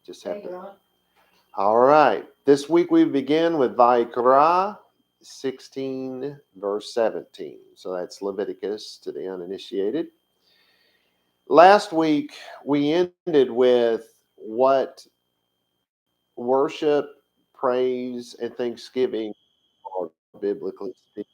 Just have to. All right. This week we begin with vaYigra 16, verse 17. So that's Leviticus to the uninitiated. Last week we ended with what worship, praise, and thanksgiving are biblically speaking.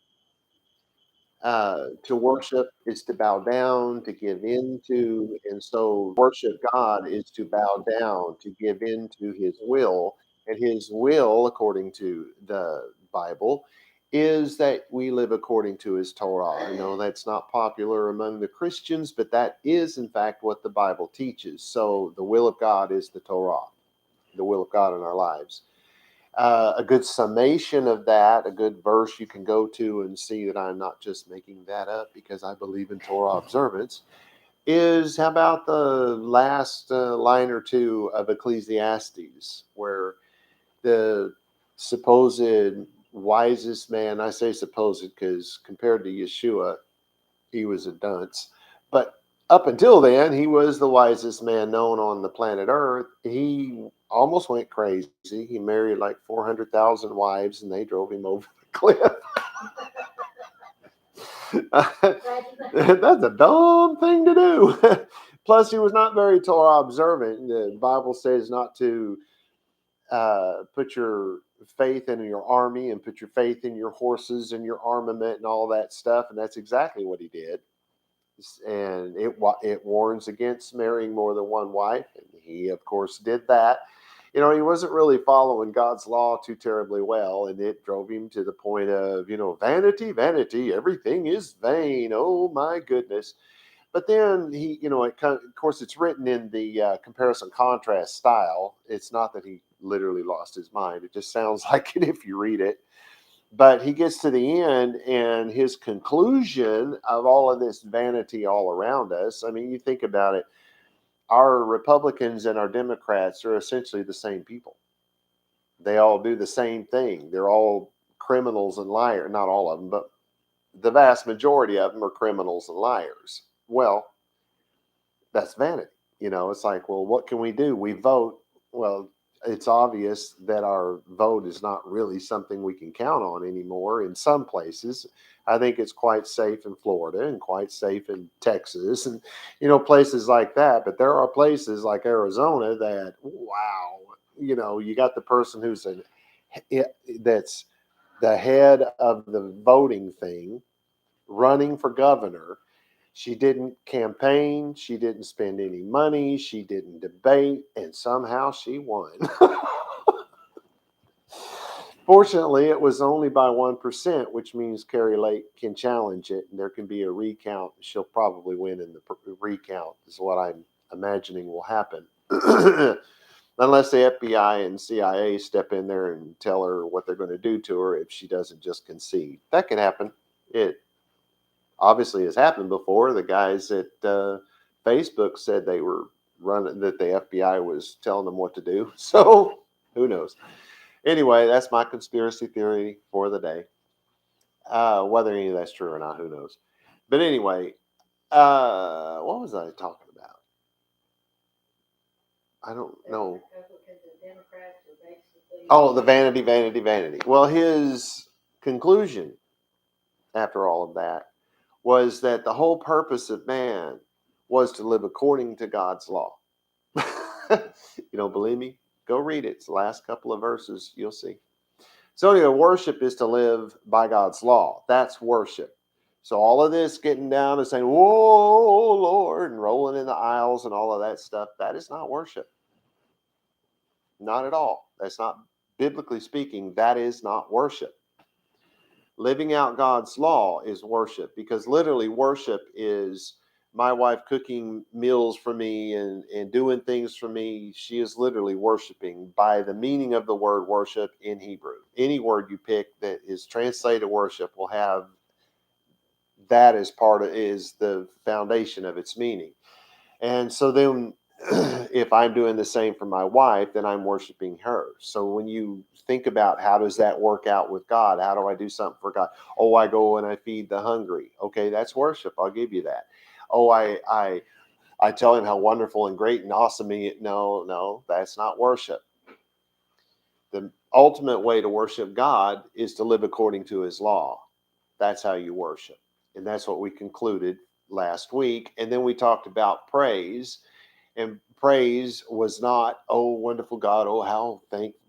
To worship is to bow down, to give into, and so worship God is to bow down, to give into His will. And His will, according to the Bible, is that we live according to His Torah. I know that's not popular among the Christians, but that is, in fact, what the Bible teaches. So the will of God is the Torah, the will of God in our lives. A good summation of that, a good verse you can go to and see that I'm not just making that up because I believe in Torah observance, is how about the last line or two of Ecclesiastes, where the supposed wisest man, I say supposed because compared to Yeshua, he was a dunce, but up until then, he was the wisest man known on the planet Earth. He almost went crazy. He married like 400,000 wives, and they drove him over the cliff. That's a dumb thing to do. Plus, he was not very Torah observant. The Bible says not to put your faith in your army and put your faith in your horses and your armament and all that stuff. And that's exactly what he did. And it warns against marrying more than one wife, and he of course did that. He wasn't really following God's law too terribly well, and it drove him to the point of vanity, vanity, everything is vain, oh my goodness. But then of course it's written in the comparison contrast style. It's not that he literally lost his mind, it just sounds like it if you read it. But he gets to the end, and his conclusion of all of this vanity all around us. I mean, you think about it, our Republicans and our Democrats are essentially the same people. They all do the same thing. They're all criminals and liars. Not all of them, but the vast majority of them are criminals and liars. Well, that's vanity. It's like, well, what can we do? We vote. Well, it's obvious that our vote is not really something we can count on anymore in some places. I think it's quite safe in Florida and quite safe in Texas and, places like that. But there are places like Arizona that, wow, you got the person that's the head of the voting thing running for governor. She didn't campaign. She didn't spend any money. She didn't debate. And somehow she won. Fortunately, it was only by 1%, which means Carrie Lake can challenge it. And there can be a recount. She'll probably win in the recount, is what I'm imagining will happen. Unless the FBI and CIA step in there and tell her what they're going to do to her if she doesn't just concede. That could happen. It obviously has happened before. The guys at Facebook said they were running, that the FBI was telling them what to do. So who knows? Anyway, that's my conspiracy theory for the day. Whether any of that's true or not, who knows? But anyway, what was I talking about? I don't know. Oh, the vanity, vanity, vanity. Well, his conclusion after all of that was that the whole purpose of man was to live according to God's law. You don't believe me? Go read it. It's the last couple of verses. You'll see. So anyway, worship is to live by God's law. That's worship. So all of this getting down and saying, whoa, Lord, and rolling in the aisles and all of that stuff, that is not worship. Not at all. That's not, biblically speaking, that is not worship. Living out God's law is worship, because literally worship is my wife cooking meals for me and doing things for me. She is literally worshiping by the meaning of the word worship in Hebrew. Any word you pick that is translated worship will have that as is the foundation of its meaning. And so then if I'm doing the same for my wife, then I'm worshiping her. So when you think about how does that work out with God? How do I do something for God? Oh, I go and I feed the hungry. Okay, that's worship. I'll give you that. Oh, I I tell him how wonderful and great and awesome he is. No, that's not worship. The ultimate way to worship God is to live according to his law. That's how you worship. And that's what we concluded last week. And then we talked about praise. And praise was not, oh, wonderful God, oh,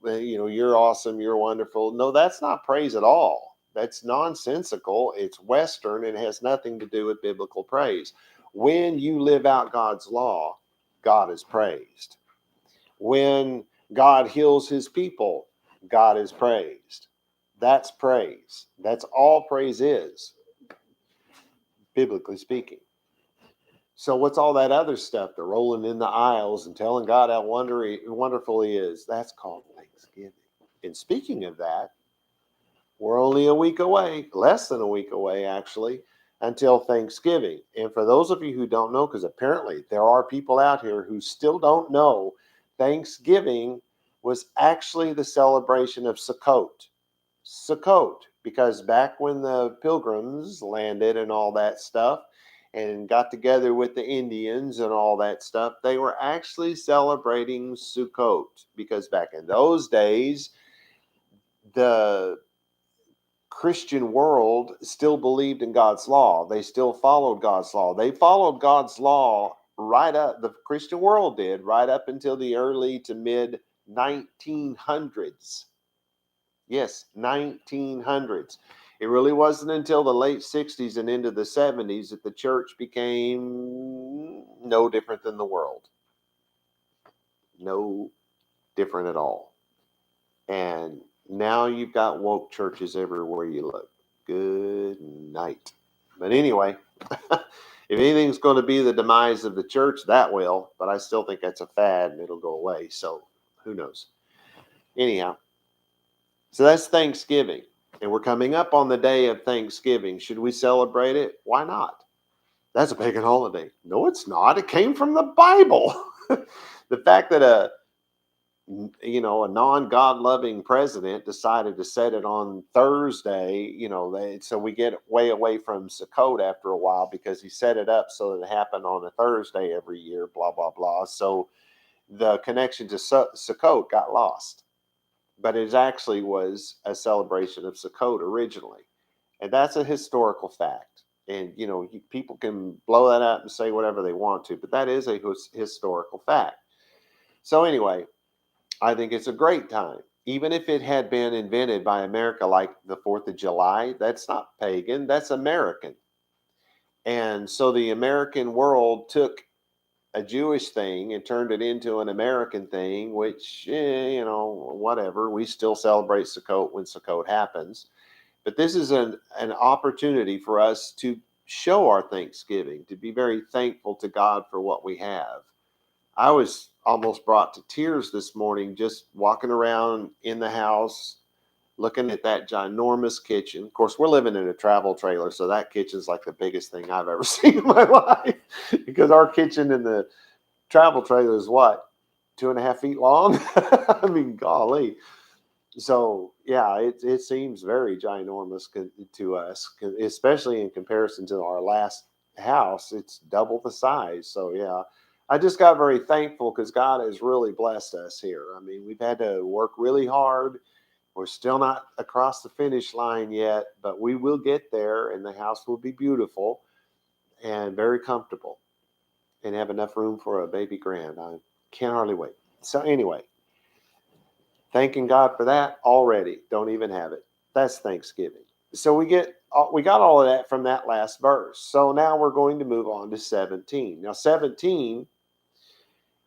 you're awesome, you're wonderful. No, that's not praise at all. That's nonsensical. It's Western and has nothing to do with biblical praise. When you live out God's law, God is praised. When God heals his people, God is praised. That's praise. That's all praise is, biblically speaking. So what's all that other stuff? The rolling in the aisles and telling God how wonderful he is. That's called Thanksgiving. And speaking of that, we're only a week away, less than a week away, actually, until Thanksgiving. And for those of you who don't know, because apparently there are people out here who still don't know, Thanksgiving was actually the celebration of Sukkot. Sukkot, because back when the pilgrims landed and all that stuff and got together with the Indians and all that stuff, they were actually celebrating Sukkot, because back in those days, the Christian world still believed in God's law. They still followed God's law. They followed God's law the Christian world did, right up until the early to mid 1900s. Yes, 1900s. It really wasn't until the late 60s and into the 70s that the church became no different than the world. No different at all. And now you've got woke churches everywhere you look. Good night. But anyway, if anything's going to be the demise of the church, that will. But I still think that's a fad and it'll go away. So who knows? Anyhow. So that's Thanksgiving, and we're coming up on the day of Thanksgiving. Should we celebrate it? Why not? That's a pagan holiday. No, it's not. It came from the Bible. The fact that a non-God loving president decided to set it on Thursday, so we get way away from Sukkot after a while because he set it up so that it happened on a Thursday every year, blah, blah, blah. So the connection to Sukkot got lost. But it actually was a celebration of Sukkot originally. And that's a historical fact. And, people can blow that out and say whatever they want to, but that is a historical fact. So anyway, I think it's a great time. Even if it had been invented by America like the 4th of July, that's not pagan, that's American. And so the American world took a Jewish thing and turned it into an American thing, which, whatever. We still celebrate Sukkot when Sukkot happens. But this is an opportunity for us to show our thanksgiving, to be very thankful to God for what we have. I was almost brought to tears this morning just walking around in the house, looking at that ginormous kitchen. Of course, we're living in a travel trailer, so that kitchen's like the biggest thing I've ever seen in my life, because our kitchen in the travel trailer is what, 2.5 feet long? I mean, golly. So yeah, it seems very ginormous to us, especially in comparison to our last house. It's double the size. So yeah, I just got very thankful because God has really blessed us here. I mean, we've had to work really hard. We're still not across the finish line yet, but we will get there, and the house will be beautiful and very comfortable and have enough room for a baby grand. I can't hardly wait. So anyway, thanking God for that already. Don't even have it. That's Thanksgiving. So we got all of that from that last verse. So now we're going to move on to 17. Now 17,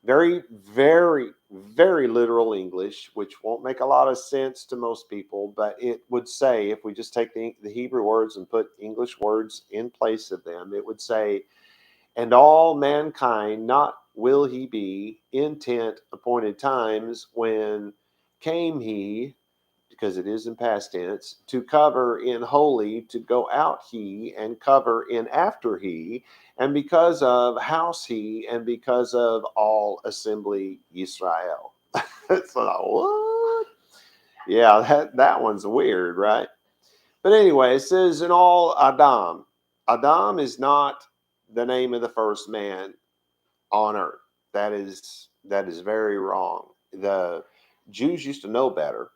very, very, very literal English, which won't make a lot of sense to most people, but it would say, if we just take the Hebrew words and put English words in place of them, it would say, and all mankind not will he be intent appointed times when came he, because it is in past tense, to cover in holy, to go out he, and cover in after he, and because of house he, and because of all assembly Israel. It's like, what? Yeah, that one's weird, right? But anyway, it says in all Adam. Adam is not the name of the first man. on earth. That is very wrong. The Jews used to know better.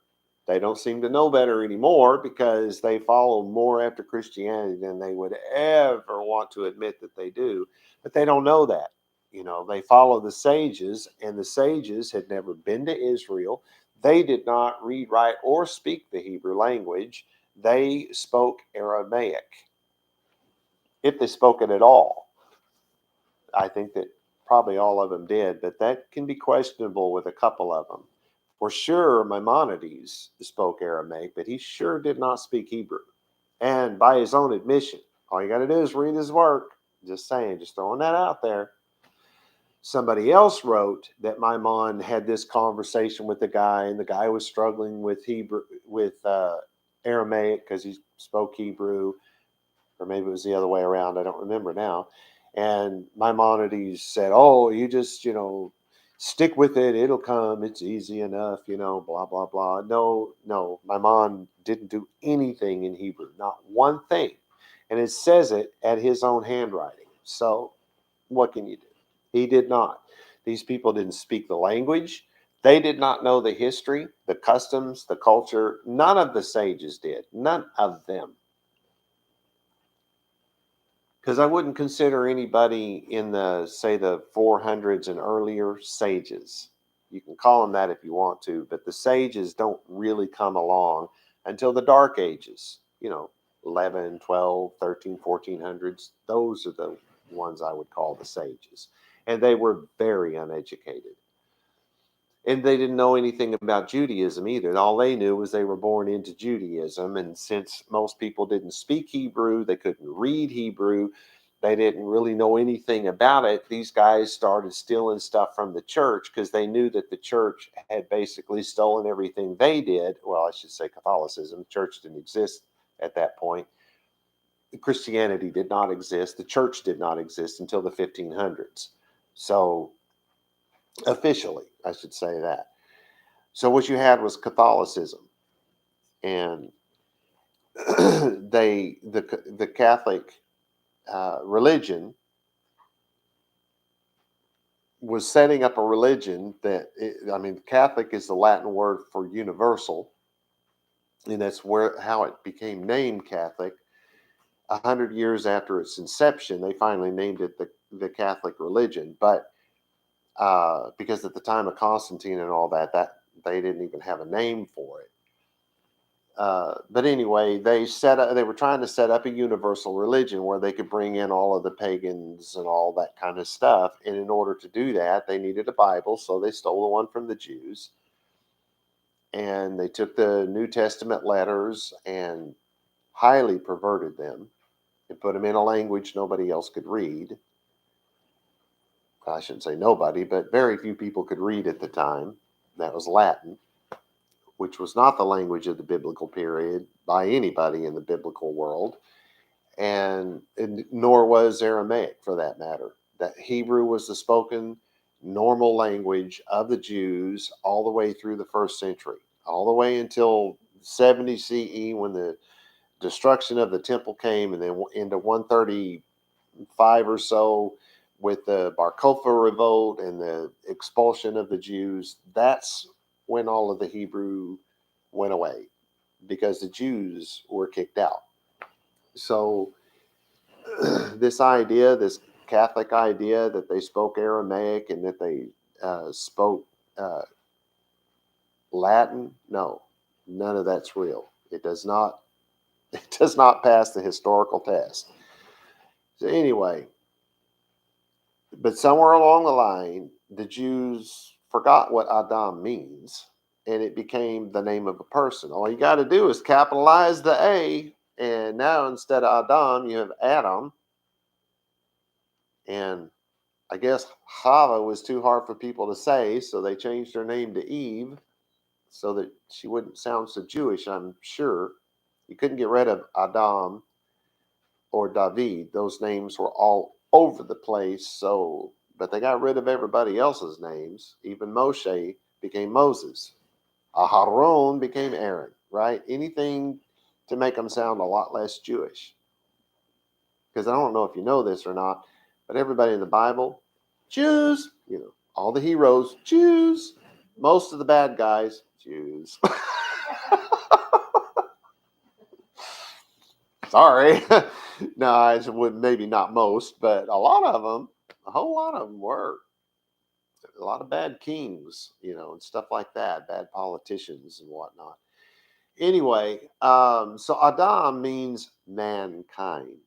They don't seem to know better anymore because they follow more after Christianity than they would ever want to admit that they do. But they don't know that. They follow the sages, and the sages had never been to Israel. They did not read, write, or speak the Hebrew language. They spoke Aramaic, if they spoke it at all. I think that probably all of them did, but that can be questionable with a couple of them. For sure, Maimonides spoke Aramaic, but he sure did not speak Hebrew. And by his own admission, all you got to do is read his work. Just saying, just throwing that out there. Somebody else wrote that Maimon had this conversation with the guy, and the guy was struggling with Aramaic because he spoke Hebrew, or maybe it was the other way around. I don't remember now. And Maimonides said, "Oh, you just stick with it. It'll come. It's easy enough. Blah blah blah." No, no, Maimon didn't do anything in Hebrew, not one thing, and it says it at his own handwriting. So, what can you do? He did not. These people didn't speak the language. They did not know the history, the customs, the culture. None of the sages did. None of them. Because I wouldn't consider anybody in say, the 400s and earlier sages. You can call them that if you want to, but the sages don't really come along until the Dark Ages, 11, 12, 13, 1400s. Those are the ones I would call the sages. And they were very uneducated. And they didn't know anything about Judaism either. All they knew was they were born into Judaism. And since most people didn't speak Hebrew, they couldn't read Hebrew, they didn't really know anything about it. These guys started stealing stuff from the church because they knew that the church had basically stolen everything they did. Well, I should say Catholicism. The church didn't exist at that point. Christianity did not exist. The church did not exist until the 1500s. So officially, I should say that. So what you had was Catholicism, and the Catholic religion was setting up a religion Catholic is the Latin word for universal, and that's how it became named Catholic. 100 years after its inception, they finally named it the Catholic religion, but because at the time of Constantine and all that they didn't even have a name for it. But anyway, they were trying to set up a universal religion where they could bring in all of the pagans and all that kind of stuff. And in order to do that, they needed a Bible, so they stole the one from the Jews. And they took the New Testament letters and highly perverted them and put them in a language nobody else could read. I shouldn't say nobody, but very few people could read at the time. That was Latin, which was not the language of the biblical period by anybody in the biblical world, and nor was Aramaic for that matter. That Hebrew was the spoken normal language of the Jews all the way through the first century, all the way until 70 CE when the destruction of the temple came, and then into 135 or so with the Bar Kokhba revolt and the expulsion of the Jews. That's when all of the Hebrew went away because the Jews were kicked out. So this Catholic idea that they spoke Aramaic and that they spoke Latin, no, none of that's real. It does not pass the historical test. So anyway, but somewhere along the line, the Jews forgot what Adam means, and it became the name of a person. All you got to do is capitalize the A, and now instead of Adam, you have Adam. And I guess Chava was too hard for people to say, so they changed her name to Eve so that she wouldn't sound so Jewish, I'm sure. You couldn't get rid of Adam or David. Those names were all over the place, but they got rid of everybody else's names. Even Moshe became Moses. Aharon became Aaron, right? Anything to make them sound a lot less Jewish. Because I don't know if you know this or not, but everybody in the Bible Jews. All the heroes, Jews. Most of the bad guys, Jews. Sorry. No, I would maybe not most, but a lot of them, a whole lot of them were. A lot of bad kings, and stuff like that, bad politicians and whatnot. Anyway, so Adam means mankind.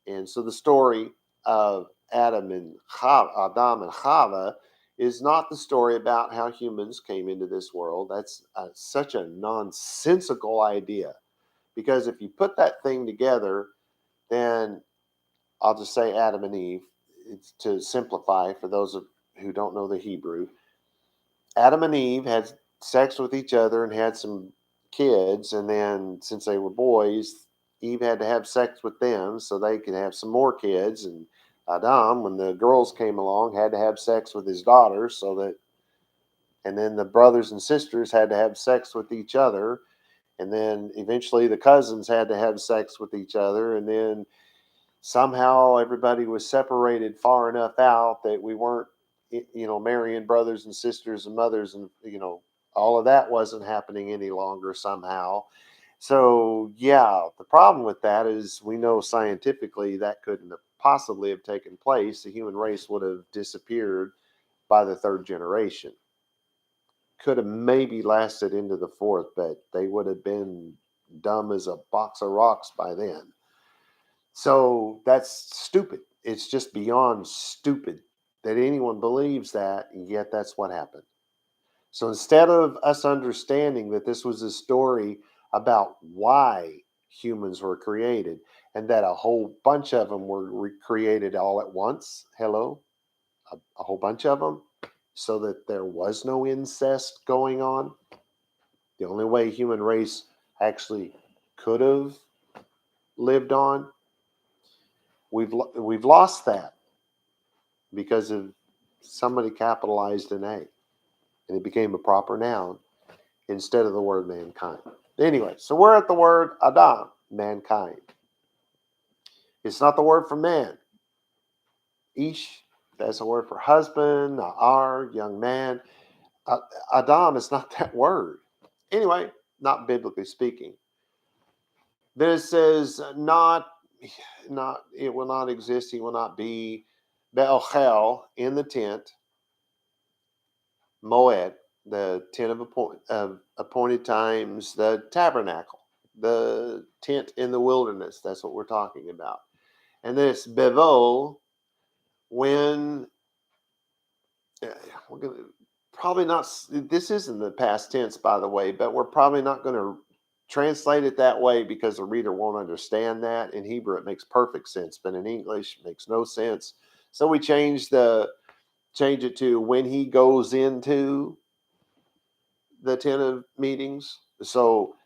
And so the story of Adam and Chava is not the story about how humans came into this world. That's such a nonsensical idea. Because if you put that thing together, then I'll just say Adam and Eve. It's to simplify for those who don't know the Hebrew. Adam and Eve had sex with each other and had some kids, and then since they were boys, Eve had to have sex with them so they could have some more kids. And Adam, when the girls came along, had to have sex with his daughters and then the brothers and sisters had to have sex with each other. And then eventually the cousins had to have sex with each other. And then somehow everybody was separated far enough out that we weren't, marrying brothers and sisters and mothers, and, all of that wasn't happening any longer somehow. So, yeah, the problem with that is we know scientifically that couldn't have possibly have taken place. The human race would have disappeared by the third generation. Could have maybe lasted into the fourth, but they would have been dumb as a box of rocks by then. So that's stupid. It's just beyond stupid that anyone believes that, and yet that's what happened. So instead of us understanding that this was a story about why humans were created and that a whole bunch of them were created all at once, a whole bunch of them, so that there was no incest going on. The only way human race actually could have lived on. We've lost that because of somebody capitalized an A, and it became a proper noun instead of the word mankind. Anyway, so we're at the word Adam, mankind. It's not the word for man. Ish, that's a word for husband, Na'ar, young man. Adam is not that word. Anyway, not biblically speaking. Then it says, not, it will not exist, he will not be Be'ochel, in the tent, Moed, the tent of appointed times, the tabernacle, the tent in the wilderness. That's what we're talking about. And this Bevo, when we're going to probably not, this isn't the past tense, by the way, but we're probably not going to translate it that way because the reader won't understand that. In Hebrew, it makes perfect sense, but in English, it makes no sense. So we change it to when he goes into the tent of meetings. So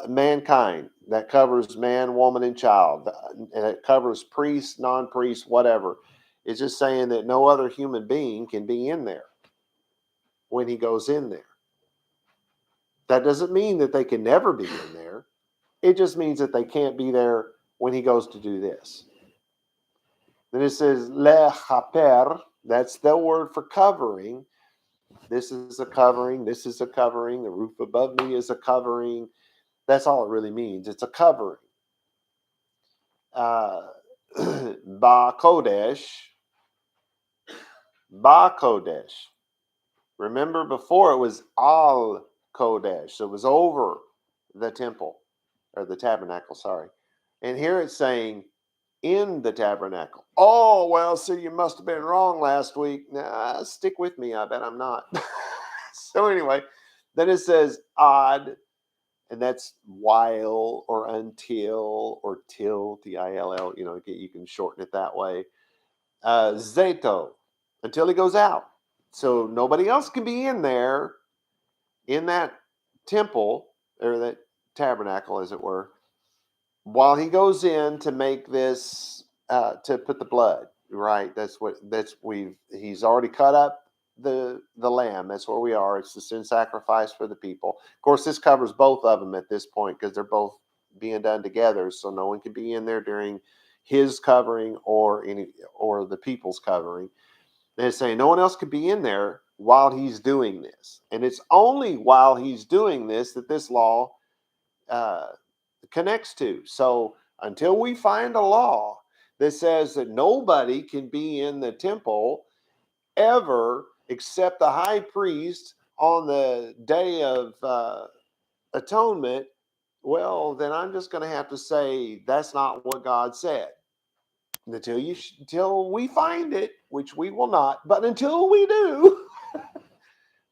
mankind, that covers man, woman, and child, and it covers priest, non-priest, whatever. It's just saying that no other human being can be in there when he goes in there. That doesn't mean that they can never be in there. It just means that they can't be there when he goes to do this. Then it says lechaper. That's the word for covering. This is a covering. This is a covering. The roof above me is a covering. That's all it really means. It's a covering. Ba Kodesh. Ba Kodesh. Remember before it was Al Kodesh. So it was over the temple, or the tabernacle, sorry. And here it's saying in the tabernacle. Oh, well, so you must have been wrong last week. Nah, stick with me. I bet I'm not. So anyway, then it says odd, and that's while or until or till, T-I-L-L. You can shorten it that way. Zeto, until he goes out. So nobody else can be in there, in that temple, or that tabernacle, as it were, while he goes in to make this, to put the blood, right? He's already cut up the lamb. That's where we are. It's the sin sacrifice for the people. Of course, this covers both of them at this point because they're both being done together. So no one can be in there during his covering or the people's covering. They're saying no one else could be in there while he's doing this. And it's only while he's doing this that this law uh, connects to. So until we find a law that says that nobody can be in the temple ever except the high priest on the day of atonement, well, then I'm just going to have to say that's not what God said. Until we find it, which we will not, but until we do,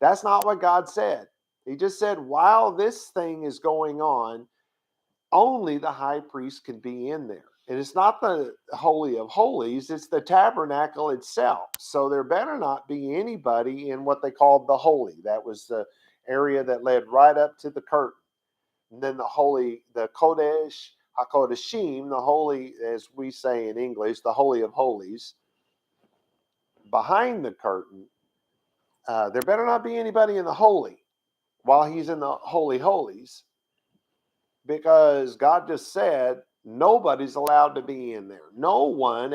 that's not what God said. He just said, while this thing is going on, only the high priest can be in there. And it's not the Holy of Holies, it's the tabernacle itself. So there better not be anybody in what they called the Holy. That was the area that led right up to the curtain. And then the Kodesh, HaKodeshim, the Holy, as we say in English, the Holy of Holies, behind the curtain. There better not be anybody in the Holy while he's in the Holy Holies, because God just said nobody's allowed to be in there. No one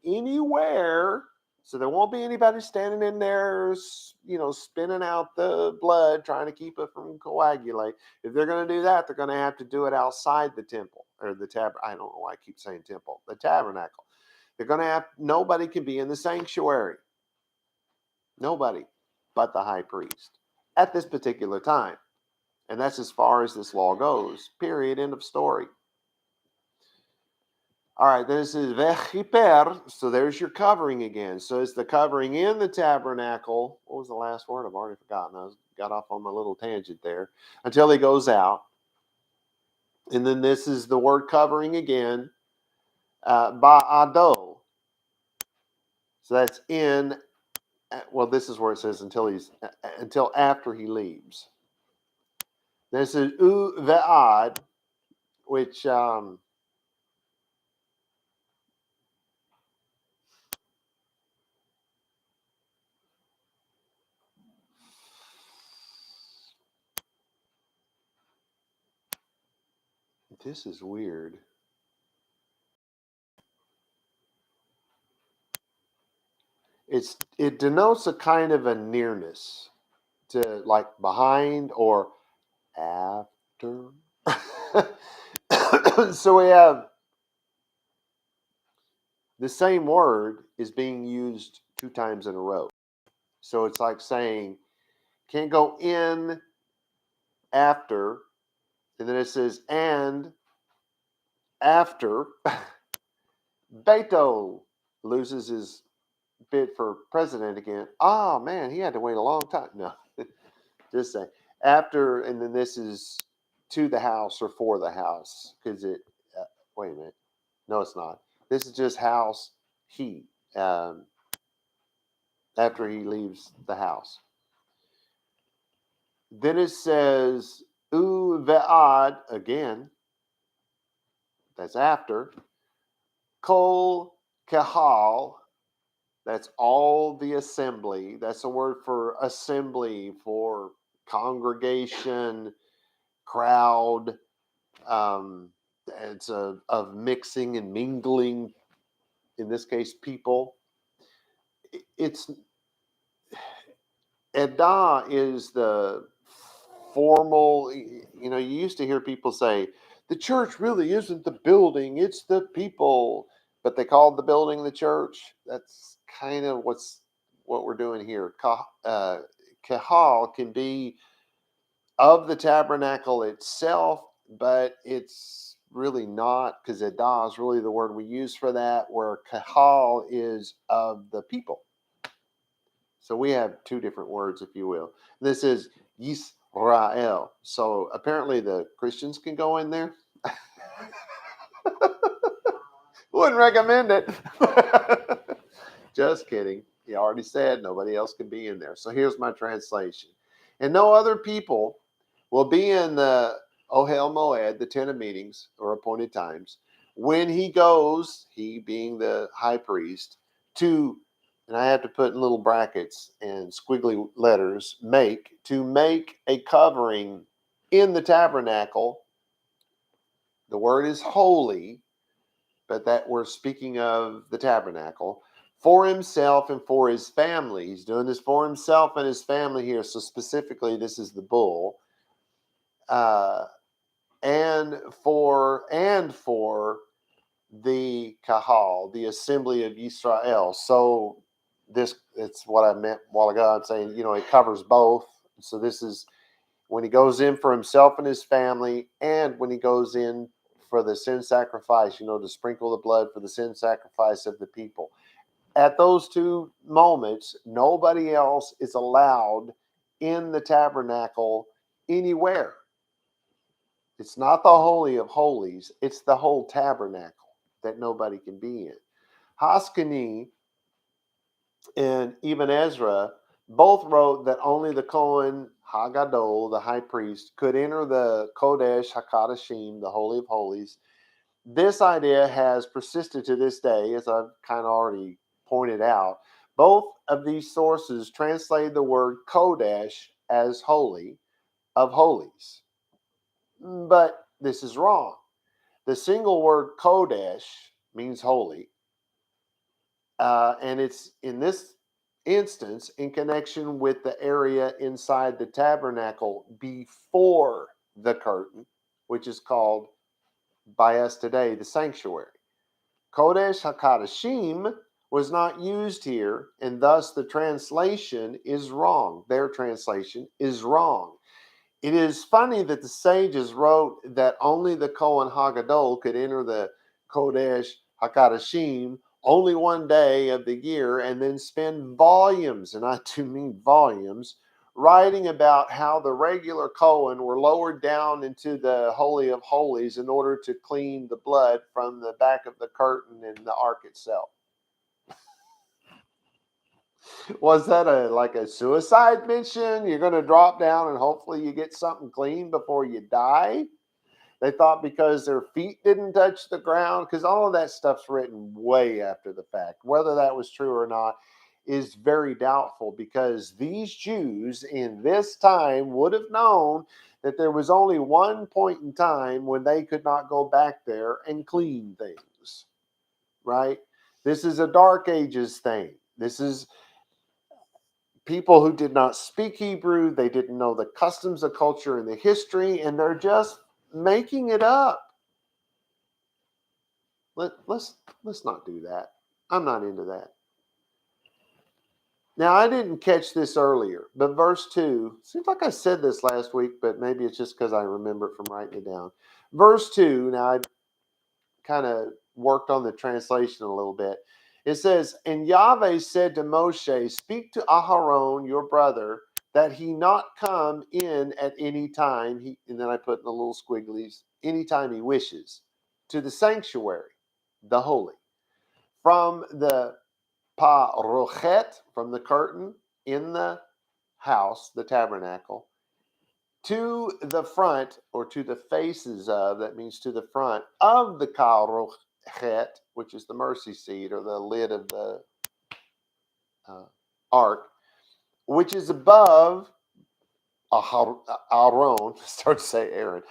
anywhere. So there won't be anybody standing in there, spinning out the blood, trying to keep it from coagulate. If they're going to do that, they're going to have to do it outside the temple or the I don't know why I keep saying temple, the tabernacle. They're going to have, nobody can be in the sanctuary. Nobody but the high priest at this particular time. And that's as far as this law goes. Period. End of story. All right, this is vaYigra. So there's your covering again. So it's the covering in the tabernacle. What was the last word? I've already forgotten. I got off on my little tangent there. Until he goes out. And then this is the word covering again. Ba'ado. So that's in. Well, this is where it says until after he leaves. This is ve'ad, which this is weird. It denotes a kind of a nearness to like behind or after. So we have the same word is being used 2 times in a row. So it's like saying can't go in after, and then it says and after Beto loses his bid for president again. Oh man, he had to wait a long time. No, just say after, and then this is to the house or for the house because it. Wait a minute, no, it's not. This is just house he after he leaves the house. Then it says u ve'ad again. That's after kol kahal. That's all the assembly. That's a word for assembly, for congregation, crowd. It's of mixing and mingling. In this case, people. It's Edah is the formal. You used to hear people say the church really isn't the building; it's the people. But they called the building the church. That's kind of what we're doing here. Kahal can be of the tabernacle itself, but it's really not, because Edah is really the word we use for that, where Kahal is of the people. So we have 2 different words, if you will. This is Yisrael. So apparently the Christians can go in there. Wouldn't recommend it. Just kidding. You already said nobody else can be in there. So here's my translation. And no other people will be in the Ohel Moed, the tent of meetings or appointed times, when he goes, he being the high priest, to, and I have to put in little brackets and squiggly letters, make a covering in the tabernacle. The word is holy, but that we're speaking of the tabernacle, for himself and for his family. He's doing this for himself and his family here. So specifically, this is the bull. And for the kahal, the assembly of Israel. So it's what I meant a while ago. I'm saying, it covers both. So this is when he goes in for himself and his family, and when he goes in for the sin sacrifice, to sprinkle the blood for the sin sacrifice of the people. At those two moments, nobody else is allowed in the tabernacle anywhere. It's not the Holy of Holies. It's the whole tabernacle that nobody can be in. Haskani and even Ezra both wrote that only the Kohen Hagadol, the high priest, could enter the Kodesh HaKadashim, the Holy of Holies. This idea has persisted to this day, as I've kind of already pointed out. Both of these sources translate the word Kodesh as holy of holies. But this is wrong. The single word Kodesh means holy, and it's in this instance in connection with the area inside the tabernacle before the curtain, which is called by us today the sanctuary. Kodesh HaKadashim was not used here, and thus the translation is wrong. Their translation is wrong. It is funny that the sages wrote that only the Kohen Hagadol could enter the Kodesh HaKadashim only one day of the year, and then spend volumes, and I do mean volumes, writing about how the regular Kohen were lowered down into the Holy of Holies in order to clean the blood from the back of the curtain in the ark itself. Was that like a suicide mission? You're going to drop down and hopefully you get something clean before you die? They thought because their feet didn't touch the ground, because all of that stuff's written way after the fact. Whether that was true or not is very doubtful, because these Jews in this time would have known that there was only one point in time when they could not go back there and clean things, right? This is a Dark Ages thing. This is people who did not speak Hebrew. They didn't know the customs, the culture, and the history, and they're just making it up. Let's not do that. I'm not into that. Now, I didn't catch this earlier, but verse 2, seems like I said this last week, but maybe it's just because I remember it from writing it down. Verse 2, now I kind of worked on the translation a little bit. It says, and Yahweh said to Moshe, speak to Aharon, your brother, that he not come in at any time, and then I put in the little squigglies, anytime he wishes, to the sanctuary, the holy, from the parochet, from the curtain in the house, the tabernacle, to the front, or to the faces of, that means to the front of the parochet, which is the mercy seat or the lid of the ark, which is above Aaron, start to say Aaron,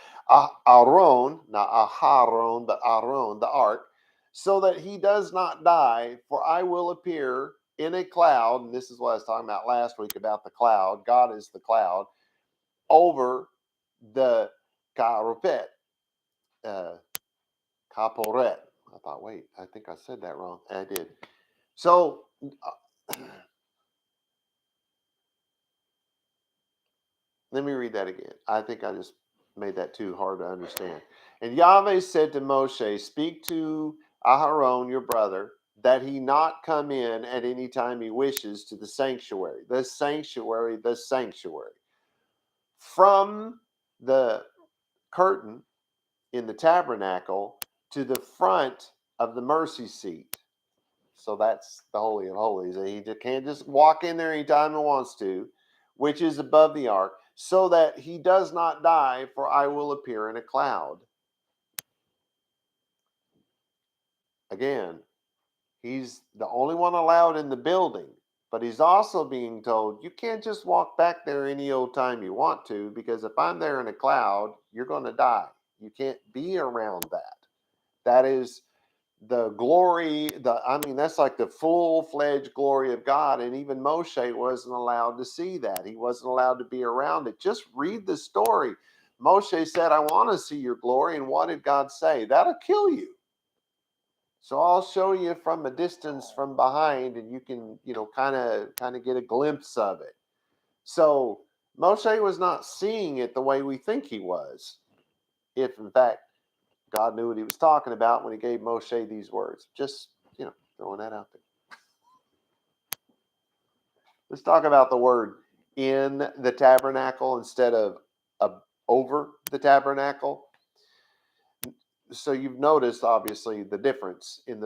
Aaron, not Aharon, but Aaron, the ark, so that he does not die, for I will appear in a cloud, and this is what I was talking about last week about the cloud. God is the cloud, over the Karopet, Kaporet. I thought, wait, I think I said that wrong. I did. So, let me read that again. I think I just made that too hard to understand. And Yahweh said to Moshe, speak to Aharon, your brother, that he not come in at any time he wishes to the sanctuary, the sanctuary, the sanctuary. From the curtain in the tabernacle to the front of the mercy seat. So that's the Holy of Holies. He can't just walk in there anytime he wants to, which is above the ark, so that he does not die, for I will appear in a cloud. Again, he's the only one allowed in the building, but he's also being told, you can't just walk back there any old time you want to, because if I'm there in a cloud, you're going to die. You can't be around that. That is the glory, that's like the full-fledged glory of God. And even Moshe wasn't allowed to see that. He wasn't allowed to be around it. Just read the story. Moshe said, I want to see your glory. And what did God say? That'll kill you. So I'll show you from a distance from behind, and you can, kind of get a glimpse of it. So Moshe was not seeing it the way we think he was. If in fact God knew what he was talking about when he gave Moshe these words. Just, throwing that out there. Let's talk about the word in the tabernacle instead of over the tabernacle. So you've noticed, obviously, the difference in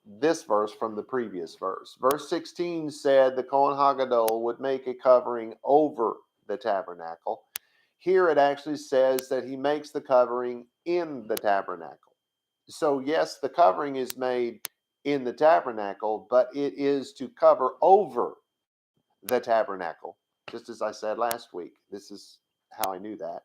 this verse from the previous verse. Verse 16 said the Kohen Hagadol would make a covering over the tabernacle. Here it actually says that he makes the covering in the tabernacle. So yes, the covering is made in the tabernacle, but it is to cover over the tabernacle, just as I said last week. This is how I knew that.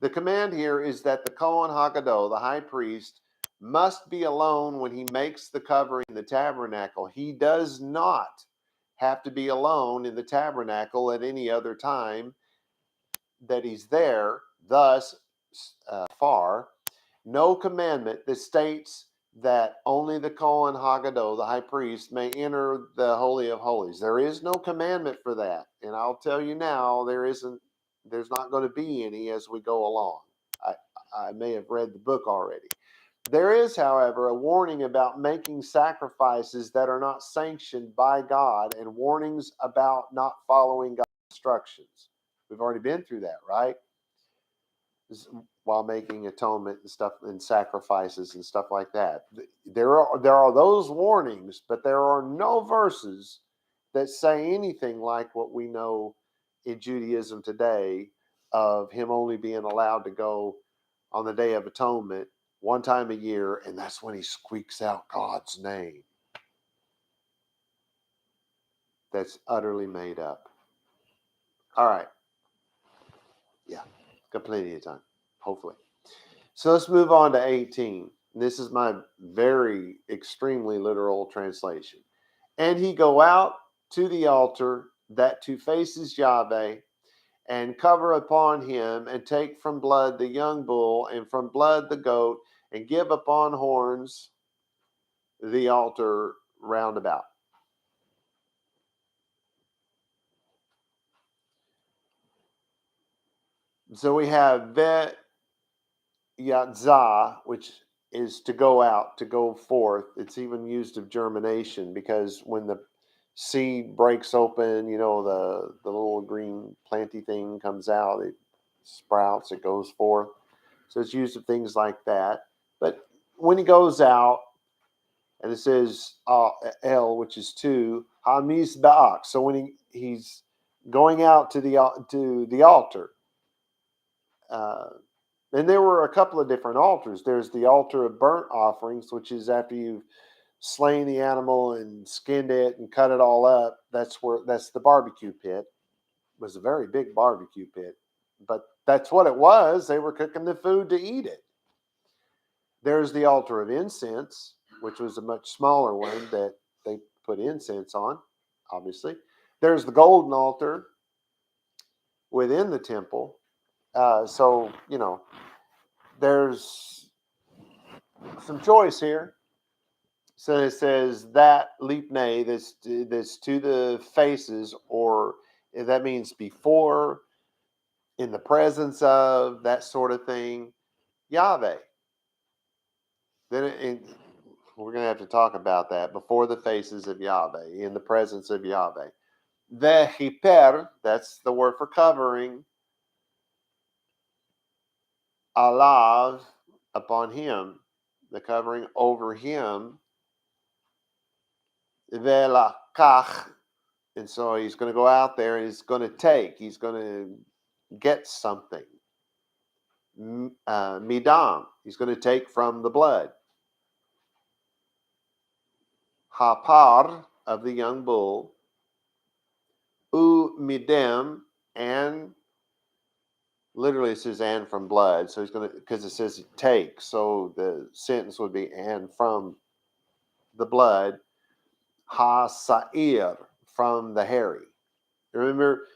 The command here is that the Kohen Hagadol, the high priest, must be alone when he makes the covering in the tabernacle. He does not have to be alone in the tabernacle at any other time that he's there. Thus, far, no commandment that states that only the Kohen Hagadol, the high priest, may enter the Holy of Holies. There is no commandment for that. And I'll tell you now, there's not going to be any as we go along. I may have read the book already. There is, however, a warning about making sacrifices that are not sanctioned by God and warnings about not following God's instructions. We've already been through that, right? While making atonement and stuff and sacrifices and stuff like that. There are those warnings, but there are no verses that say anything like what we know in Judaism today of him only being allowed to go on the Day of Atonement one time a year, and that's when he squeaks out God's name. That's utterly made up. All right. Yeah, got plenty of time, hopefully. So let's move on to 18. This is my very extremely literal translation. And he go out to the altar that to faces Yahweh, and cover upon him, and take from blood the young bull, and from blood the goat, and give upon horns the altar round about. So we have vaYigra, which is to go out, to go forth. It's even used of germination, because when the seed breaks open, the little green planty thing comes out, it sprouts, it goes forth. So it's used of things like that. But when he goes out, and it says El, which is two, Hamis Ba'ak. So when he's going out to the altar, and there were a couple of different altars. There's the altar of burnt offerings, which is after you've slain the animal and skinned it and cut it all up. That's the barbecue pit. It was a very big barbecue pit, but that's what it was. They were cooking the food to eat it. There's the altar of incense, which was a much smaller one that they put incense on, obviously. There's the golden altar within the temple. So, there's some choice here. So it says that lipne, this to the faces, or that means before, in the presence of, that sort of thing. Yahweh. Then we're going to have to talk about that. Before the faces of Yahweh, in the presence of Yahweh. Vehiper, that's the word for covering. Alav, upon him, the covering over him. Velakach, and so he's going to go out there and he's going to get something. Midam, he's going to take from the blood. Hapar, of the young bull. U midem, and literally it says and from blood. So he's going to, because it says take. So the sentence would be and from the blood, ha sa'ir, from the hairy. Remember,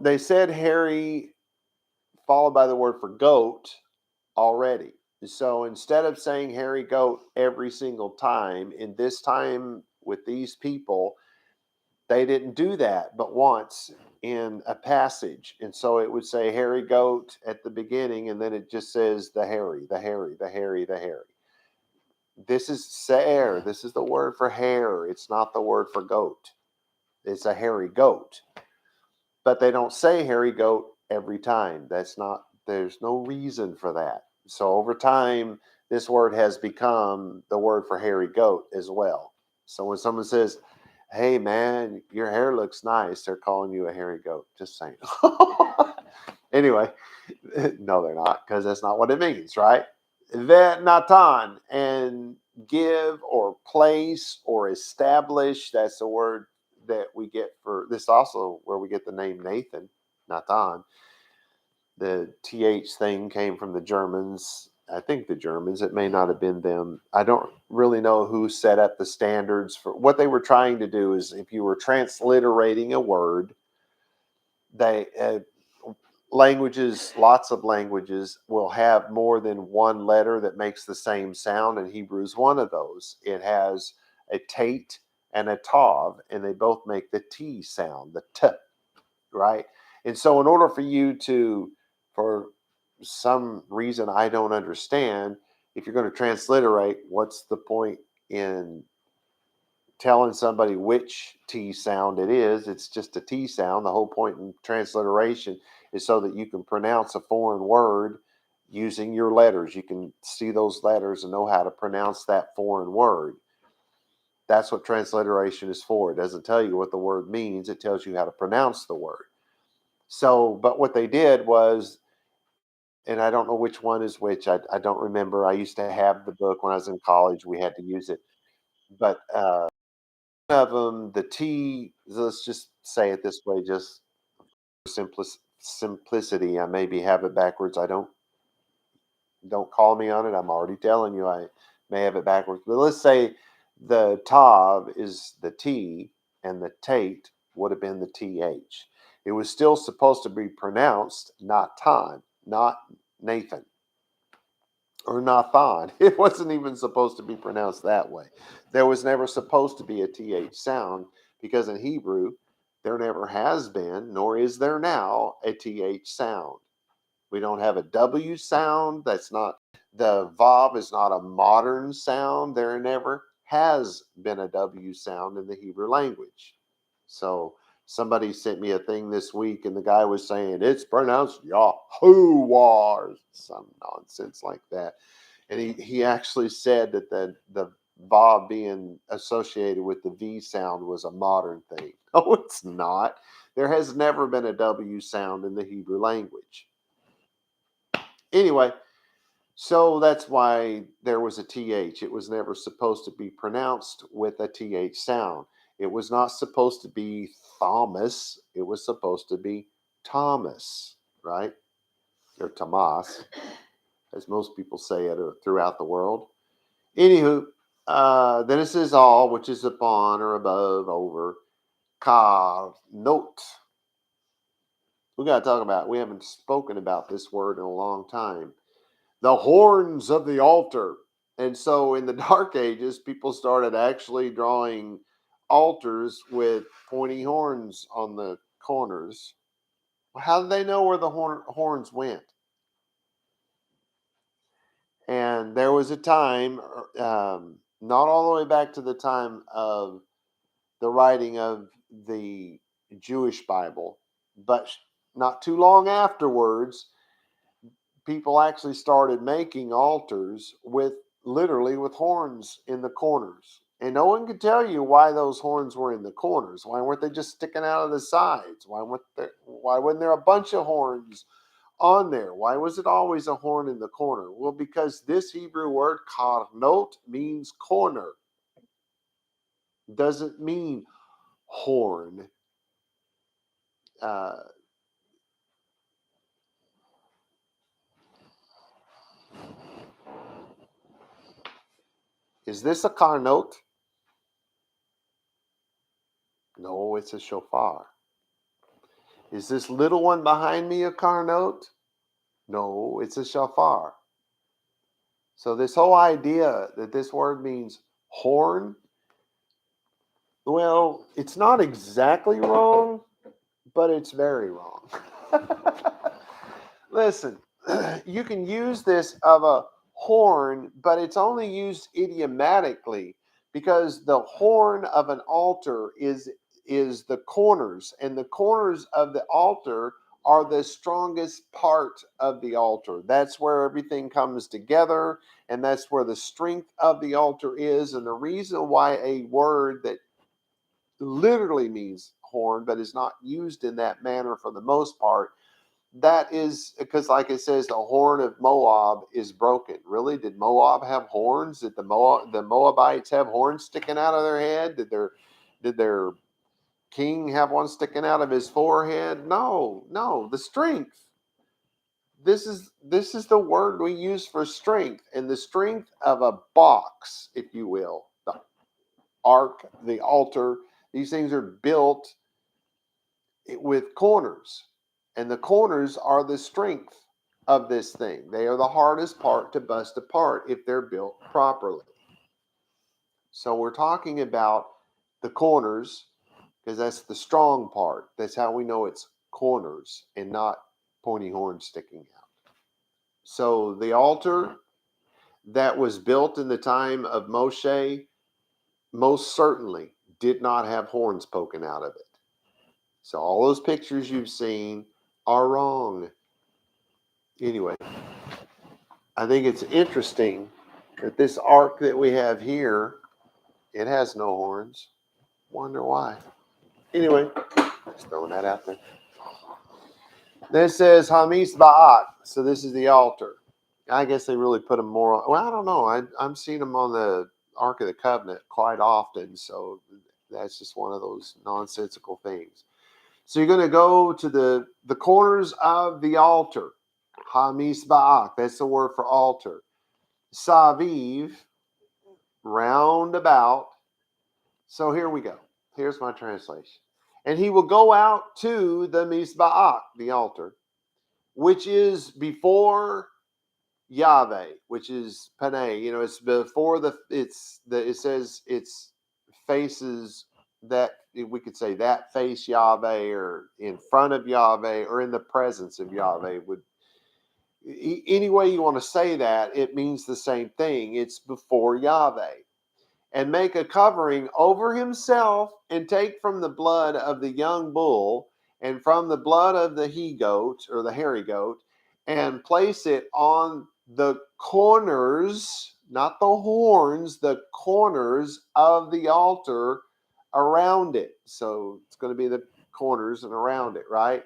they said hairy followed by the word for goat already. So instead of saying hairy goat every single time, in this time with these people, they didn't do that but once in a passage. And so it would say hairy goat at the beginning, and then it just says the hairy, the hairy, the hairy, the hairy. This is se'er. This is the word for hair. It's not the word for goat. It's a hairy goat. But they don't say hairy goat every time. There's no reason for that. So over time, this word has become the word for hairy goat as well. So when someone says, hey man, your hair looks nice, they're calling you a hairy goat. Just saying. Anyway, no, they're not, because that's not what it means, right? Vet natan, and give or place or establish. That's the word that we get for this, also where we get the name Nathan, Natan. The th thing came from the Germans. I think the Germans. It may not have been them. I don't really know who set up the standards for what they were trying to do. Is if you were transliterating a word, they languages, lots of languages will have more than one letter that makes the same sound, and Hebrew is one of those. It has a tate and a tav, and they both make the T sound, the T, right? And so in order for you to, for some reason I don't understand, if you're going to transliterate, what's the point in telling somebody which T sound it is? It's just a T sound. The whole point in transliteration is so that you can pronounce a foreign word using your letters. You can see those letters and know how to pronounce that foreign word. That's what transliteration is for. It doesn't tell you what the word means, it tells you how to pronounce the word. So, but what they did was, and I don't know which one is which. I don't remember. I used to have the book when I was in college. We had to use it. But of them, the T, let's just say it this way, just simplicity. I maybe have it backwards. I don't call me on it. I'm already telling you I may have it backwards. But let's say the tav is the T and the tate would have been the TH. It was still supposed to be pronounced Natan, not Nathan or Nathan. It wasn't even supposed to be pronounced that way. There was never supposed to be a TH sound, because in Hebrew, there never has been, nor is there now, a TH sound. We don't have a W sound. That's not, the Vav is not a modern sound. There never has been a W sound in the Hebrew language. So somebody sent me a thing this week, and the guy was saying it's pronounced Yahuwah, some nonsense like that. And he actually said that the Vav being associated with the V sound was a modern thing. No, it's not. There has never been a W sound in the Hebrew language. Anyway, so that's why there was a TH. It was never supposed to be pronounced with a TH sound. It was not supposed to be Thomas. It was supposed to be Thomas, right? Or Tomas, as most people say it throughout the world. Anywho, then it says all, which is upon or above, over. Kar, note. We got to talk about, we haven't spoken about this word in a long time. The horns of the altar. And so in the Dark Ages, people started actually drawing altars with pointy horns on the corners. How did they know where the horns went? And there was a time, not all the way back to the time of the writing of the Jewish Bible, but not too long afterwards, people actually started making altars with literally with horns in the corners. And no one could tell you why those horns were in the corners. Why weren't they just sticking out of the sides? Why wasn't there a bunch of horns on there? Why was it always a horn in the corner? Well, because this Hebrew word karnot means corner. Doesn't mean horn. Uh, Is this a karnot? No, it's a shofar. Is this little one behind me a karnot? No, it's a shofar. So this whole idea that this word means horn, well, it's not exactly wrong, but it's very wrong. Listen, you can use this of a horn, but it's only used idiomatically because the horn of an altar is the corners, and the corners of the altar are the strongest part of the altar. That's where everything comes together, and that's where the strength of the altar is. And the reason why a word that literally means horn, but is not used in that manner for the most part, that is because, like it says, the horn of Moab is broken. Really? Did Moab have horns? Did the Moabites have horns sticking out of their head? Did their king have one sticking out of his forehead? No, no. The strength. This is the word we use for strength, and the strength of a box, if you will. The ark, the altar. These things are built with corners, and the corners are the strength of this thing. They are the hardest part to bust apart if they're built properly. So we're talking about the corners because that's the strong part. That's how we know it's corners and not pointy horns sticking out. So the altar that was built in the time of Moshe most certainly did not have horns poking out of it. So all those pictures you've seen are wrong. Anyway, I think it's interesting that this ark that we have here, it has no horns. Wonder why. Anyway, just throwing that out there. Then it says Hamis Ba'at. So this is the altar. I guess they really put them more. Well, I don't know. I'm seeing them on the Ark of the Covenant quite often. So that's just one of those nonsensical things. So you're going to go to the corners of the altar. Hamis Ba'ak, that's the word for altar. Saviv, round about. So here we go. Here's my translation. And he will go out to the Mizba'ak, the altar, which is before Yahweh, which is Panay. You know, it's before it says it's faces that, we could say that face Yahweh, or in front of Yahweh, or in the presence of Yahweh. Any way you want to say that, it means the same thing. It's before Yahweh. And make a covering over himself, and take from the blood of the young bull and from the blood of the he-goat, or the hairy goat, and place it on the corners, not the horns, the corners of the altar around it. So it's going to be the corners and around it, right?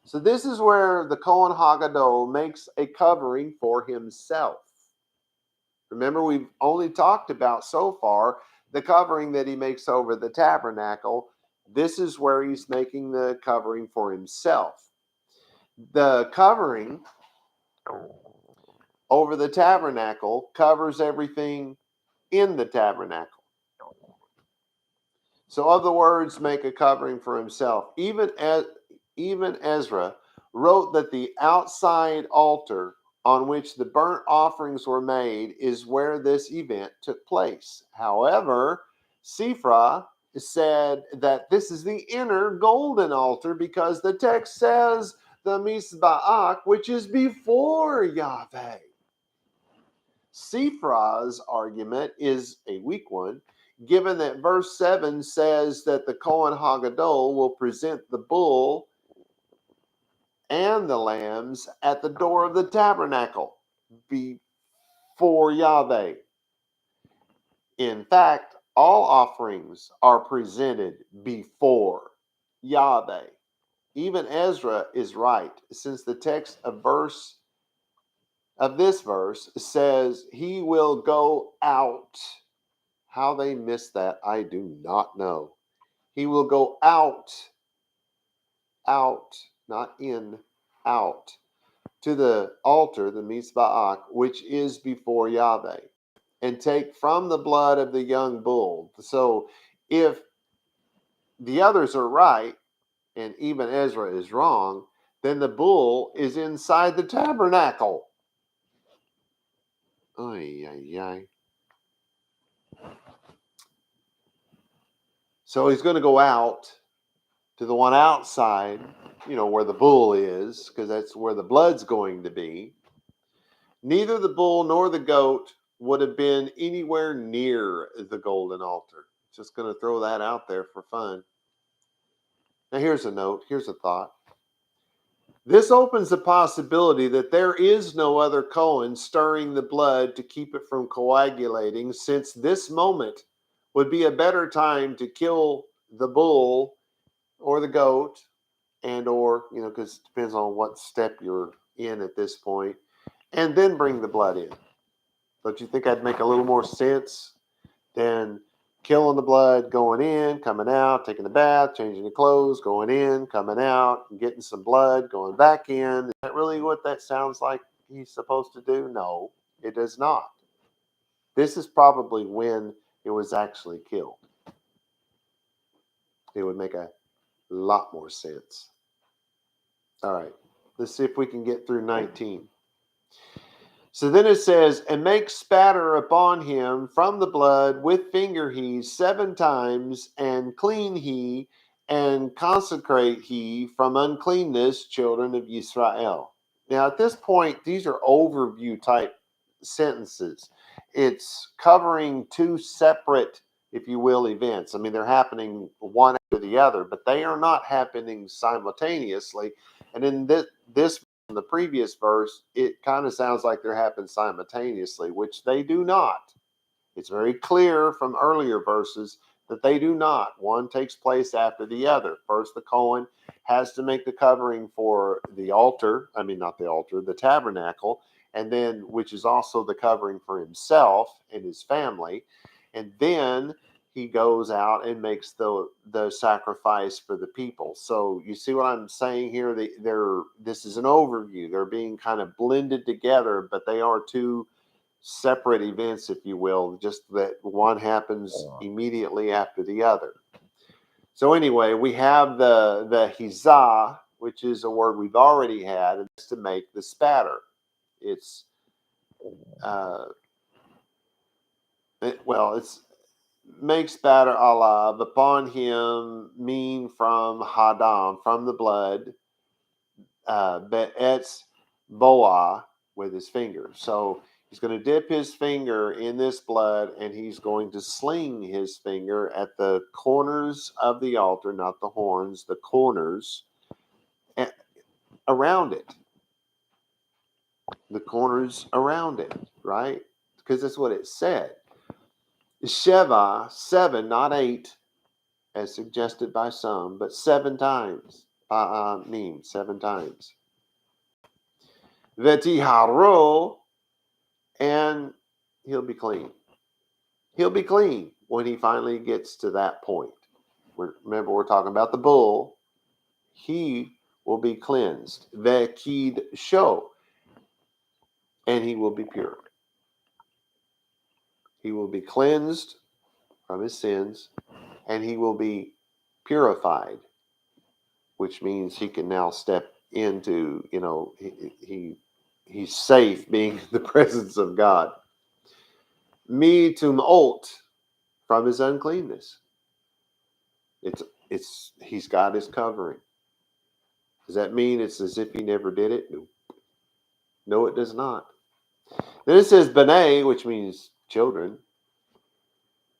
So this is where the Kohen Hagadol makes a covering for himself. Remember, we've only talked about so far the covering that he makes over the tabernacle. This is where he's making the covering for himself. The covering over the tabernacle covers everything in the tabernacle. So, other words, make a covering for himself. Even Ezra wrote that the outside altar on which the burnt offerings were made is where this event took place. However, Sifra said that this is the inner golden altar because the text says the Mizba'ak, which is before Yahweh. Sifra's argument is a weak one, given that verse 7 says that the Kohen Hagadol will present the bull and the lambs at the door of the tabernacle before Yahweh. In fact, all offerings are presented before Yahweh. Even Ezra is right, since the text of this verse says he will go out. How they missed that, I do not know. He will go out, not in, out, to the altar, the Mizba'ak, which is before Yahweh. and take from the blood of the young bull. So if the others are right and even Ezra is wrong, then the bull is inside the tabernacle. Ay, ay, ay. So he's going to go out to the one outside, where the bull is, because that's where the blood's going to be. Neither the bull nor the goat would have been anywhere near the golden altar. Just going to throw that out there for fun. Now, here's a note. Here's a thought. This opens the possibility that there is no other Cohen stirring the blood to keep it from coagulating, since this moment would be a better time to kill the bull or the goat, and or, because it depends on what step you're in at this point, and then bring the blood in. Don't you think that'd make a little more sense than killing the blood, going in, coming out, taking a bath, changing the clothes, going in, coming out, and getting some blood, going back in? Is that really what that sounds like he's supposed to do? No, it does not. This is probably when it was actually killed. It would make a lot more sense. All right, let's see if we can get through 19. So then it says, and make spatter upon him from the blood with finger he 7 times, and clean he, and consecrate he from uncleanness, children of Israel. Now at this point, these are overview type sentences. It's covering 2 separate, if you will, events. I mean, they're happening one after the other, but they are not happening simultaneously. And in this in the previous verse, it kind of sounds like they're happening simultaneously, which they do not. It's very clear from earlier verses that they do not. One takes place after the other. First, the Cohen has to make the covering for the altar. I mean, not the altar, the tabernacle, and then, which is also the covering for himself and his family. And then he goes out and makes the sacrifice for the people. So you see what I'm saying here? This is an overview. They're being kind of blended together, but they are 2 separate events, if you will, just that one happens immediately after the other. So anyway, we have the hizah, which is a word we've already had, and it's to make the spatter. It's it's make spatter alav upon him, mean from hadam, from the blood, be'etz boah, with his finger. So he's going to dip his finger in this blood, and he's going to sling his finger at the corners of the altar, not the horns, the corners around it. The corners around it, right? Because that's what it said. Sheva, 7, not 8, as suggested by some, but 7 times. Meme, 7 times. Vetiharo, and he'll be clean. He'll be clean when he finally gets to that point. Remember, we're talking about the bull. He will be cleansed. Vekid sho, and he will be pure. He will be cleansed from his sins, and he will be purified, which means he can now step into, he's safe being in the presence of God. Mi tum'ot, from his uncleanness. He's got his covering. Does that mean it's as if he never did it? No, it does not. Then it says B'nai, which means children.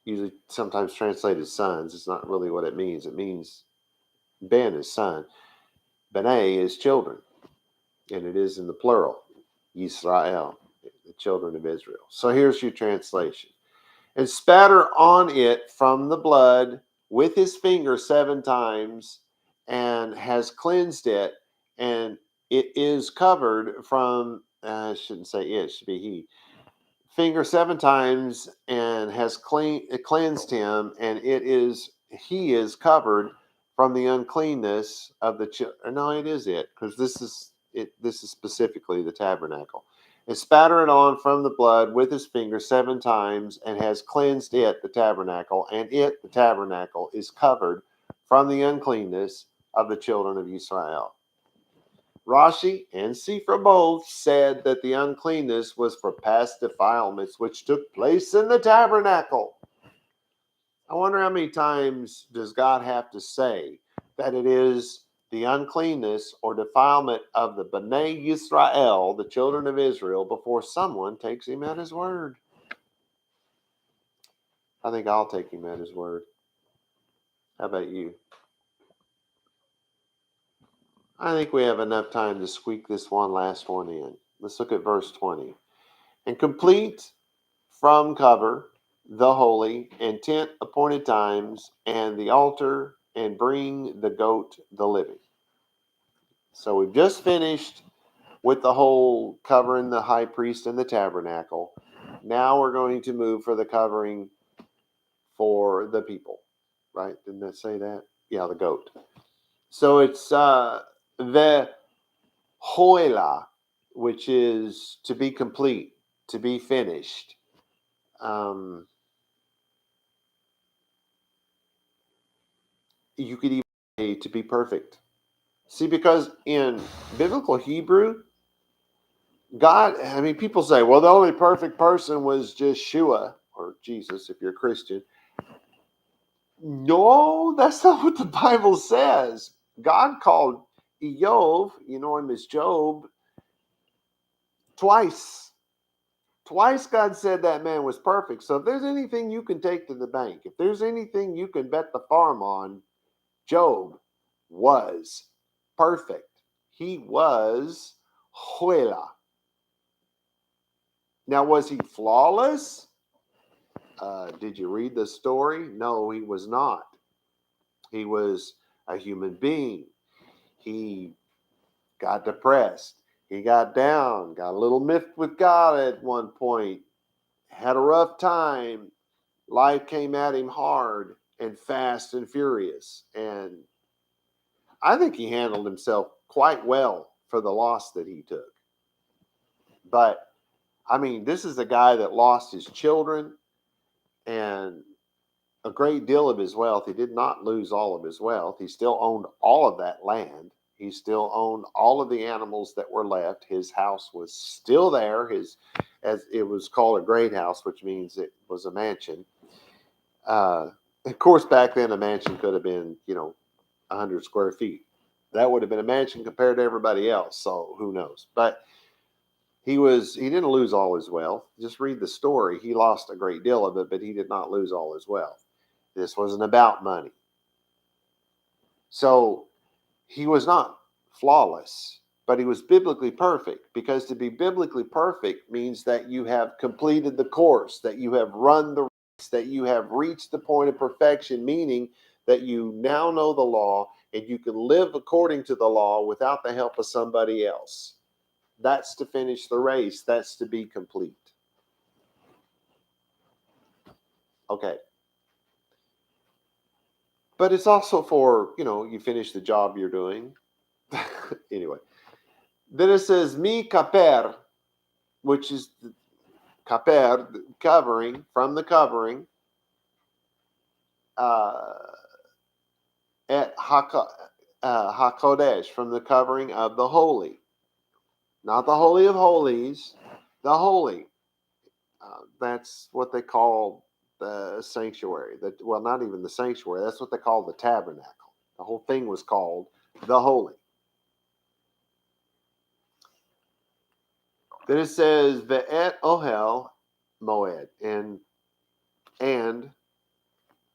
Usually sometimes translated sons. It's not really what it means. It means Ben is son. B'nai is children. And it is in the plural. Yisrael, the children of Israel. So here's your translation. And spatter on it from the blood with his finger 7 times, and has cleansed it, and it is covered from, I shouldn't say it, should be he. Finger 7 times, and has cleansed him, and he is covered from the uncleanness of the children. No, it is it, because this is specifically the tabernacle. and spatter it on from the blood with his finger 7 times, and has cleansed it, the tabernacle, and it, the tabernacle, is covered from the uncleanness of the children of Israel. Rashi and Sifra both said that the uncleanness was for past defilements which took place in the tabernacle. I wonder how many times does God have to say that it is the uncleanness or defilement of the Bnei Yisrael, the children of Israel, before someone takes him at his word? I think I'll take him at his word. How about you? I think we have enough time to squeak this one last one in. Let's look at verse 20. And complete from cover the holy and tent appointed times and the altar, and bring the goat the living. So we've just finished with the whole covering the high priest and the tabernacle. Now we're going to move for the covering for the people, right? Didn't that say that? Yeah, the goat. So it's the hoila, which is to be complete, to be finished. You could even say to be perfect. See, because in biblical Hebrew, God, I mean, people say, well, the only perfect person was just Yeshua, or Jesus, if you're a Christian. No, that's not what the Bible says. God called Eov, you know him as Job, twice. Twice God said that man was perfect. So if there's anything you can take to the bank, if there's anything you can bet the farm on, Job was perfect. He was Huela. Now, was he flawless? Did you read the story? No, he was not. He was a human being. He got depressed. He got down, got a little miffed with God at one point, had a rough time. Life came at him hard and fast and furious. And I think he handled himself quite well for the loss that he took. But, I mean, this is a guy that lost his children and a great deal of his wealth. He did not lose all of his wealth. He still owned all of that land. He still owned all of the animals that were left. His house was still there. As it was called a great house, which means it was a mansion. Of course, back then a mansion could have been, 100 square feet. That would have been a mansion compared to everybody else. So who knows? But he didn't lose all his wealth. Just read the story. He lost a great deal of it, but he did not lose all his wealth. This wasn't about money. So he was not flawless, but he was biblically perfect, because to be biblically perfect means that you have completed the course, that you have run the race, that you have reached the point of perfection, meaning that you now know the law and you can live according to the law without the help of somebody else. That's to finish the race. That's to be complete. Okay. But it's also for, you finish the job you're doing. Anyway. Then it says, mi kaper, which is the kaper, the covering, from the covering, at hakodesh, from the covering of the holy. Not the holy of holies, the holy. That's what they call the sanctuary. Well, not even the sanctuary. That's what they call the tabernacle. The whole thing was called the holy. Then it says ve'et ohel moed, and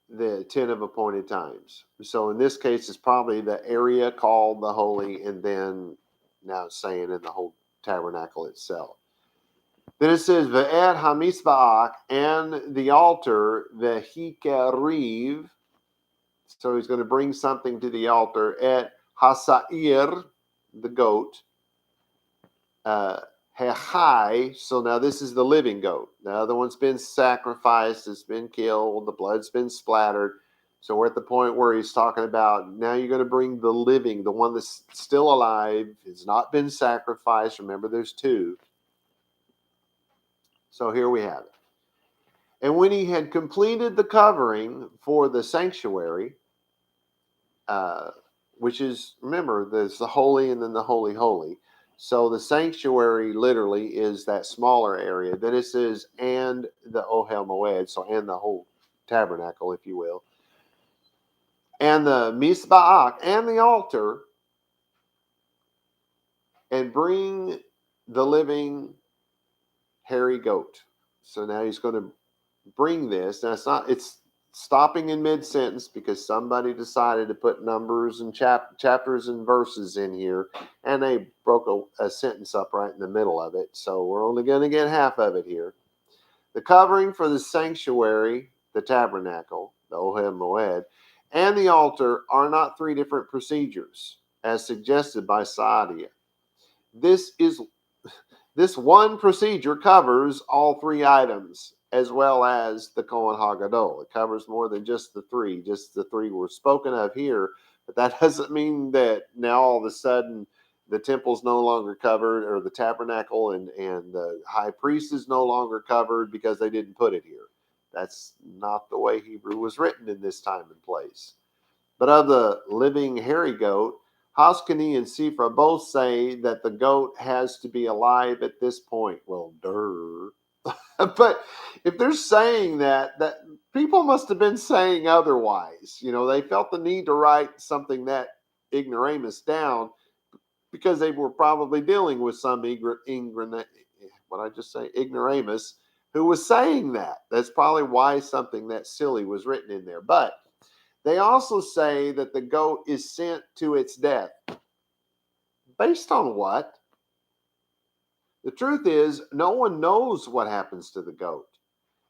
the 10 of appointed times. So in this case, it's probably the area called the holy, and then now it's saying in the whole tabernacle itself. Then it says ve'et hamizba'ach, and the altar ve'hikeriv. So he's going to bring something to the altar at hasair, the goat. Hechai, so now this is the living goat. The other one's been sacrificed, it's been killed, the blood's been splattered. So we're at the point where he's talking about now you're going to bring the living, the one that's still alive, has not been sacrificed. Remember, there's two. So here we have it. And when he had completed the covering for the sanctuary, which is, remember, there's the holy and then the holy holy. So the sanctuary literally is that smaller area. Then it says, and the Ohel Moed, so and the whole tabernacle, if you will. And the Mizbeach, and the altar, and bring the living hairy goat. So now he's going to bring this. Now it's stopping in mid-sentence because somebody decided to put numbers and chapters and verses in here, and they broke a sentence up right in the middle of it. So we're only going to get half of it here. The covering for the sanctuary, the tabernacle, the Ohel Moed, and the altar are not three different procedures, as suggested by Saadia. This one procedure covers all three items, as well as the Kohen HaGadol. It covers more than just the three were spoken of here, but that doesn't mean that now all of a sudden the temple's no longer covered, or the tabernacle and the high priest is no longer covered because they didn't put it here. That's not the way Hebrew was written in this time and place. But of the living hairy goat, Haskani and Sifra both say that the goat has to be alive at this point. Well, but if they're saying that people must have been saying otherwise. They felt the need to write something that ignoramus down because they were probably dealing with some ignoramus who was saying that. That's probably why something that silly was written in there. But they also say that the goat is sent to its death. Based on what? The truth is, no one knows what happens to the goat.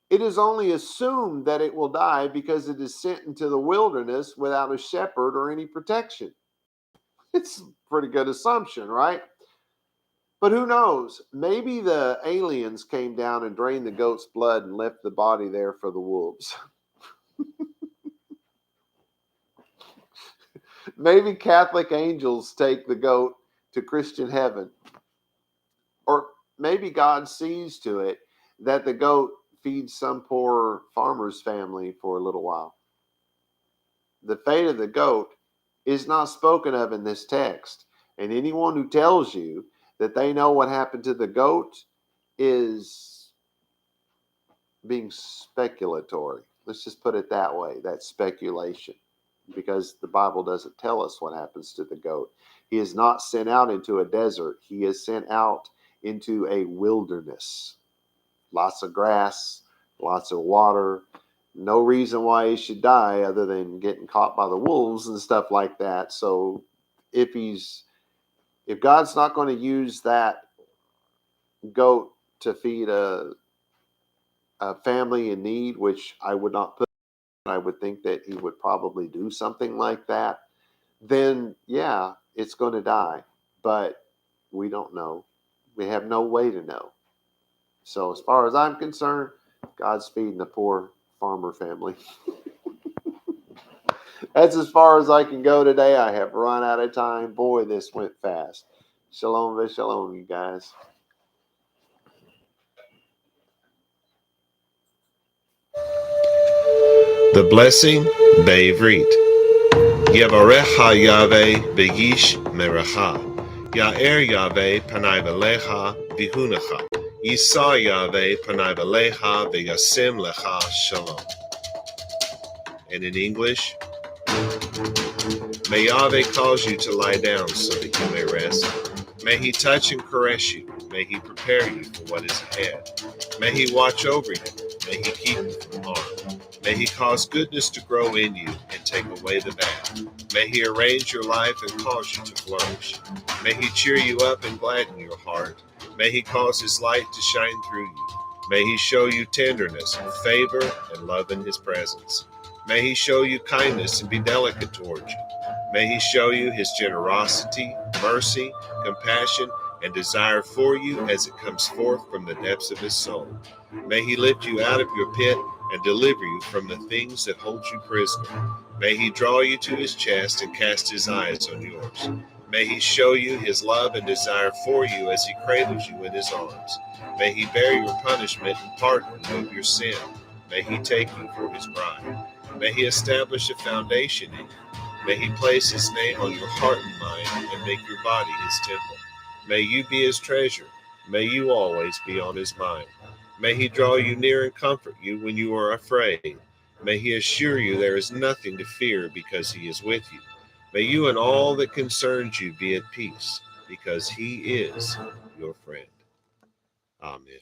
It is only assumed that it will die because it is sent into the wilderness without a shepherd or any protection. It's a pretty good assumption, right? But who knows? Maybe the aliens came down and drained the goat's blood and left the body there for the wolves. Maybe Catholic angels take the goat to Christian heaven. Or maybe God sees to it that the goat feeds some poor farmer's family for a little while. The fate of the goat is not spoken of in this text. And anyone who tells you that they know what happened to the goat is being speculatory. Let's just put it that way. That's speculation. Because the Bible doesn't tell us what happens to the goat. He is not sent out into a desert. He is sent out into a wilderness. Lots of grass, lots of water. No reason why he should die other than getting caught by the wolves and stuff like that. So if God's not going to use that goat to feed a family in need, which I would not put, I would think that he would probably do something like that, then yeah, it's going to die. But we don't know. We have no way to know. So as far as I'm concerned, God's feeding the poor farmer family. That's as far as I can go today. I have run out of time. Boy, this went fast. Shalom v'shalom, you guys. The blessing, Be'ivrit. Yevarecha Yahweh beyish meracha. Ya'er Yahweh panai v'lecha vihunecha. Yisa Yahweh panai v'lecha v'yasim lecha shalom. And in English, may Yahweh cause you to lie down so that you may rest. May he touch and caress you. May he prepare you for what is ahead. May he watch over you. May he keep you from harm. May he cause goodness to grow in you and take away the bad. May he arrange your life and cause you to flourish. May he cheer you up and gladden your heart. May he cause his light to shine through you. May he show you tenderness and favor and love in his presence. May he show you kindness and be delicate towards you. May he show you his generosity, mercy, compassion, and desire for you as it comes forth from the depths of his soul. May he lift you out of your pit and deliver you from the things that hold you prisoner. May he draw you to his chest and cast his eyes on yours. May he show you his love and desire for you as he cradles you in his arms. May he bear your punishment and pardon you of your sin. May he take you for his bride. May he establish a foundation in you. May he place his name on your heart and mind and make your body his temple. May you be his treasure. May you always be on his mind. May he draw you near and comfort you when you are afraid. May he assure you there is nothing to fear because he is with you. May you and all that concerns you be at peace because he is your friend. Amen.